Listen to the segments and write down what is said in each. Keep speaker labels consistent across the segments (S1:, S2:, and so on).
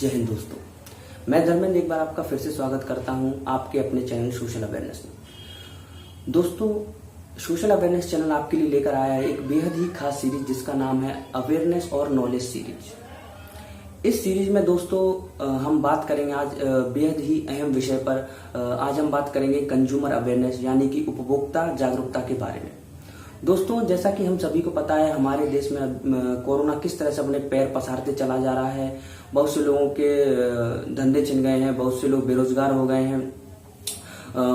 S1: जय हिंद दोस्तों, मैं धर्मेंद्र एक बार आपका फिर से स्वागत करता हूं आपके अपने चैनल सोशल अवेयरनेस में। दोस्तों, सोशल अवेयरनेस चैनल आपके लिए लेकर आया है एक बेहद ही खास सीरीज जिसका नाम है अवेयरनेस और नॉलेज सीरीज। इस सीरीज में दोस्तों हम बात करेंगे आज बेहद ही अहम विषय पर। आज हम बात करेंगे कंज्यूमर अवेयरनेस यानी कि उपभोक्ता जागरूकता के बारे में। दोस्तों, जैसा कि हम सभी को पता है, हमारे देश में कोरोना किस तरह से अपने पैर पसारते चला जा रहा है। बहुत से लोगों के धंधे छिन गए हैं, बहुत से लोग बेरोजगार हो गए हैं।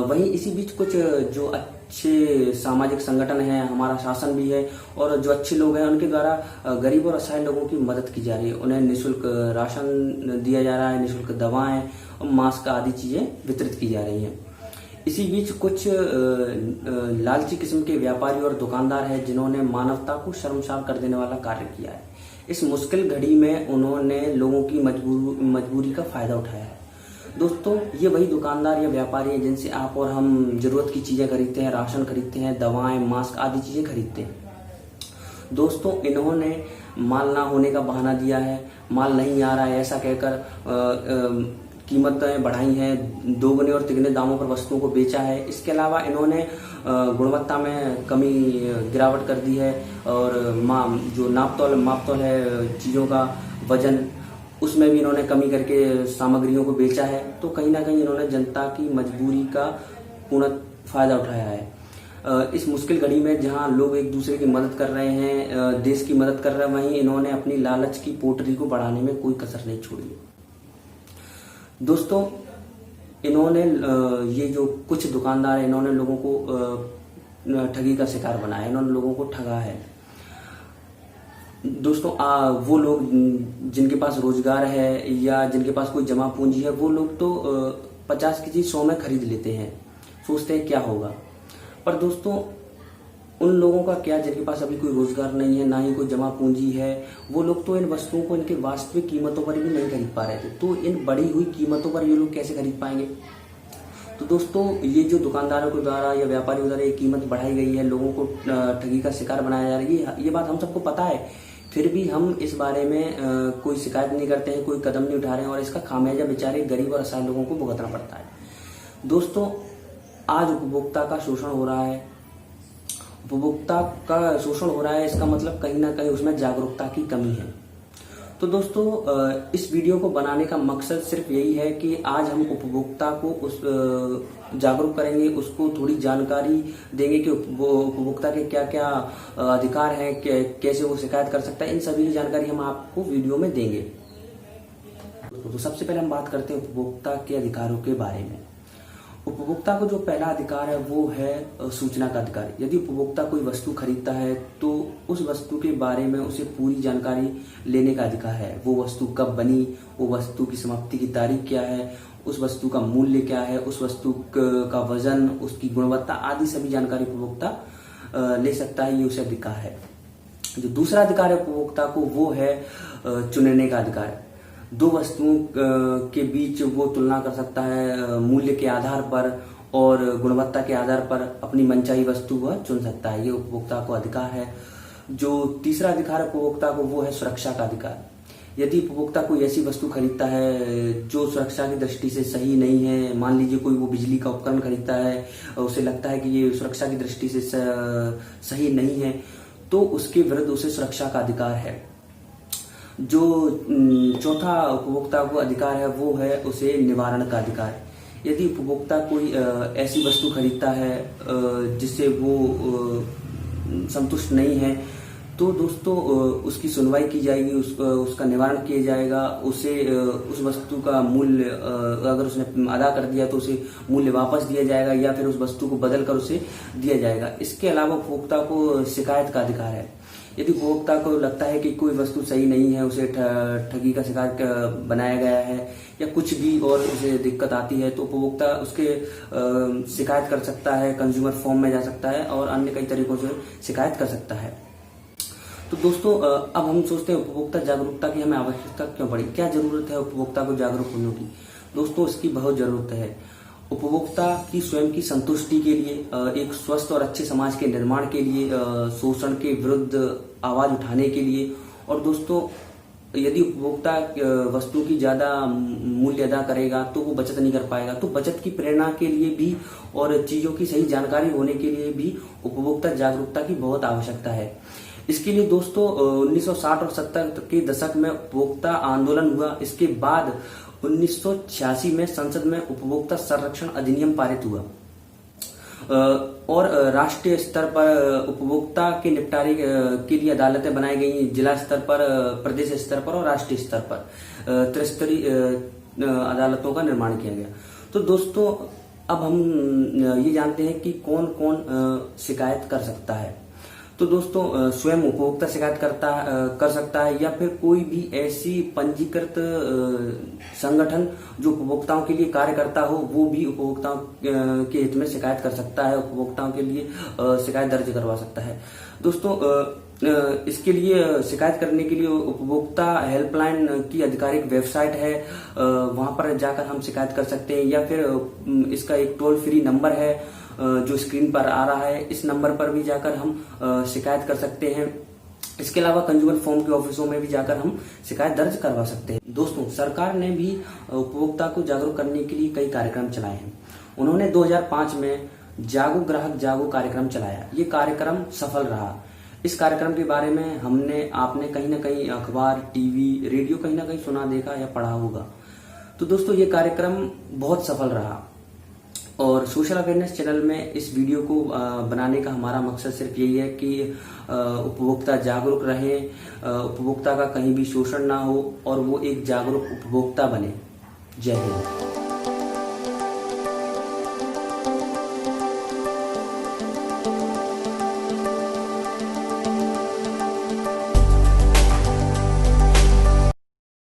S1: वहीं इसी बीच कुछ जो अच्छे सामाजिक संगठन हैं, हमारा शासन भी है, और जो अच्छे लोग हैं उनके द्वारा गरीब और असहाय लोगों की मदद की जा रही है। उन्हें निःशुल्क राशन दिया जा रहा है, निःशुल्क दवाएं और मास्क आदि चीजें वितरित की जा रही हैं। इसी बीच कुछ लालची किस्म के व्यापारी और दुकानदार हैं जिन्होंने मानवता को शर्मसार कर देने वाला कार्य किया है। इस मुश्किल घड़ी में उन्होंने लोगों की मजबूरी का फायदा उठाया है। दोस्तों, ये वही दुकानदार या व्यापारी हैं जिनसे आप और हम जरूरत की चीजें खरीदते हैं, राशन खरीदते हैं, दवाएं, मास्क आदि चीजें खरीदते हैं। दोस्तों, इन्होंने माल ना होने का बहाना दिया है, माल नहीं आ रहा है ऐसा कहकर कीमतें बढ़ाई हैं, दोगुने और तिगुने दामों पर वस्तुओं को बेचा है। इसके अलावा इन्होंने गुणवत्ता में कमी गिरावट कर दी है, और जो मापतौल है चीजों का वजन, उसमें भी इन्होंने कमी करके सामग्रियों को बेचा है। तो कहीं ना कहीं इन्होंने जनता की मजबूरी का पूर्ण फायदा उठाया है। इस मुश्किल घड़ी में जहां लोग एक दूसरे की मदद कर रहे हैं, देश की मदद कर रहे हैं, वहीं इन्होंने अपनी लालच की पोटरी को बढ़ाने में कोई कसर नहीं छोड़ी। दोस्तों, इन्होंने ये जो कुछ दुकानदार हैं, इन्होंने लोगों को ठगी का शिकार बनाया, इन्होंने लोगों को ठगा है। दोस्तों, वो लोग जिनके पास रोजगार है या जिनके पास कोई जमा पूंजी है, वो लोग तो 50 की चीज 100 में खरीद लेते हैं, सोचते हैं क्या होगा। पर दोस्तों, उन लोगों का क्या जिनके पास अभी कोई रोजगार नहीं है, ना ही कोई जमा पूंजी है, वो लोग तो इन वस्तुओं को इनके वास्तविक कीमतों पर भी नहीं खरीद पा रहे थे। तो इन बढ़ी हुई कीमतों पर ये लोग कैसे खरीद पाएंगे? तो दोस्तों, ये जो दुकानदारों के द्वारा या व्यापारियों द्वारा ये कीमत बढ़ाई गई है, लोगों को ठगी का शिकार बनाया जा रही है, ये बात हम सबको पता है। फिर भी हम इस बारे में कोई शिकायत नहीं करते हैं, कोई कदम नहीं उठा रहे हैं, और इसका खामियाजा बेचारे गरीब और असहाय लोगों को भुगतना पड़ता है। दोस्तों, आज उपभोक्ता का शोषण हो रहा है। उपभोक्ता का शोषण हो रहा है, इसका मतलब कहीं ना कहीं उसमें जागरूकता की कमी है। तो दोस्तों, इस वीडियो को बनाने का मकसद सिर्फ यही है कि आज हम उपभोक्ता को उस जागरूक करेंगे, उसको थोड़ी जानकारी देंगे कि उपभोक्ता के क्या क्या अधिकार हैं, कैसे वो शिकायत कर सकता है। इन सभी की जानकारी हम आपको वीडियो में देंगे। तो सबसे पहले हम बात करते हैं उपभोक्ता के अधिकारों के बारे में। उपभोक्ता को जो पहला अधिकार है वो है सूचना का अधिकार। यदि उपभोक्ता कोई वस्तु खरीदता है तो उस वस्तु के बारे में उसे पूरी जानकारी लेने का अधिकार है। वो वस्तु कब बनी, वो वस्तु की समाप्ति की तारीख क्या है, उस वस्तु का मूल्य क्या है, उस वस्तु का वजन, उसकी गुणवत्ता आदि सभी जानकारी उपभोक्ता ले सकता है। ये उसे अधिकार है। जो दूसरा अधिकार है उपभोक्ता को, वो है चुनने का अधिकार। दो वस्तुओं के बीच वो तुलना कर सकता है, मूल्य के आधार पर और गुणवत्ता के आधार पर अपनी मनचाही वस्तु वह चुन सकता है। ये उपभोक्ता को अधिकार है। जो तीसरा अधिकार है उपभोक्ता को, वो है सुरक्षा का अधिकार। यदि उपभोक्ता कोई ऐसी वस्तु खरीदता है जो सुरक्षा की दृष्टि से सही नहीं है, मान लीजिए कोई वो बिजली का उपकरण खरीदता है, उसे लगता है कि ये सुरक्षा की दृष्टि से सही नहीं है, तो उसके विरुद्ध उसे सुरक्षा का अधिकार है। जो चौथा उपभोक्ता को अधिकार है वो है उसे निवारण का अधिकार। यदि उपभोक्ता कोई ऐसी वस्तु खरीदता है जिससे वो संतुष्ट नहीं है, तो दोस्तों उसकी सुनवाई की जाएगी, उसका निवारण किया जाएगा। उसे उस वस्तु का मूल्य अगर उसने अदा कर दिया तो उसे मूल्य वापस दिया जाएगा, या फिर उस वस्तु को बदल कर उसे दिया जाएगा। इसके अलावा उपभोक्ता को शिकायत का अधिकार है। यदि उपभोक्ता को लगता है कि कोई वस्तु सही नहीं है, उसे ठगी का शिकार बनाया गया है, या कुछ भी और उसे दिक्कत आती है, तो उपभोक्ता उसके शिकायत कर सकता है, कंज्यूमर फॉर्म में जा सकता है और अन्य कई तरीकों से शिकायत कर सकता है। तो दोस्तों, अब हम सोचते हैं उपभोक्ता जागरूकता की हमें आवश्यकता क्यों पड़ी, क्या जरूरत है उपभोक्ता को जागरूक होने की? दोस्तों, इसकी बहुत जरूरत है। उपभोक्ता की स्वयं की संतुष्टि के लिए, एक स्वस्थ और अच्छे समाज के निर्माण के लिए, शोषण के विरुद्ध आवाज उठाने के लिए, और दोस्तों यदि उपभोक्ता वस्तु की ज्यादा मूल्य अदा करेगा तो वो बचत नहीं कर पाएगा। तो बचत की प्रेरणा के लिए भी और चीजों की सही जानकारी होने के लिए भी उपभोक्ता जागरूकता की बहुत आवश्यकता है। इसके लिए दोस्तों 1960 और 70 के दशक में उपभोक्ता आंदोलन हुआ। इसके बाद 1986 में संसद में उपभोक्ता संरक्षण अधिनियम पारित हुआ और राष्ट्रीय स्तर पर उपभोक्ता के निपटारे के लिए अदालतें बनाई गई। जिला स्तर पर, प्रदेश स्तर पर और राष्ट्रीय स्तर पर त्रिस्तरीय अदालतों का निर्माण किया गया। तो दोस्तों अब हम ये जानते हैं कि कौन कौन शिकायत कर सकता है। तो दोस्तों स्वयं उपभोक्ता शिकायत कर सकता है या फिर कोई भी ऐसी पंजीकृत संगठन जो उपभोक्ताओं के लिए कार्य करता हो वो भी उपभोक्ताओं के हित में शिकायत कर सकता है, उपभोक्ताओं के लिए शिकायत दर्ज करवा सकता है। दोस्तों इसके लिए शिकायत करने के लिए उपभोक्ता हेल्पलाइन की आधिकारिक वेबसाइट है, वहां पर जाकर हम शिकायत कर सकते हैं या फिर इसका एक टोल फ्री नंबर है जो स्क्रीन पर आ रहा है, इस नंबर पर भी जाकर हम शिकायत कर सकते हैं। इसके अलावा कंज्यूमर फोरम के ऑफिसों में भी जाकर हम शिकायत दर्ज करवा सकते हैं। दोस्तों सरकार ने भी उपभोक्ता को जागरूक करने के लिए कई कार्यक्रम चलाए हैं। उन्होंने 2005 में जागो ग्राहक जागो कार्यक्रम चलाया। ये कार्यक्रम सफल रहा। इस कार्यक्रम के बारे में आपने कहीं ना कहीं अखबार, टीवी, रेडियो कहीं ना कहीं सुना, देखा या पढ़ा होगा। तो दोस्तों ये कार्यक्रम बहुत सफल रहा और सोशल अवेयरनेस चैनल में इस वीडियो को बनाने का हमारा मकसद सिर्फ यही है कि उपभोक्ता जागरूक रहे, उपभोक्ता का कहीं भी शोषण ना हो और वो एक जागरूक उपभोक्ता बने। जय हिंद।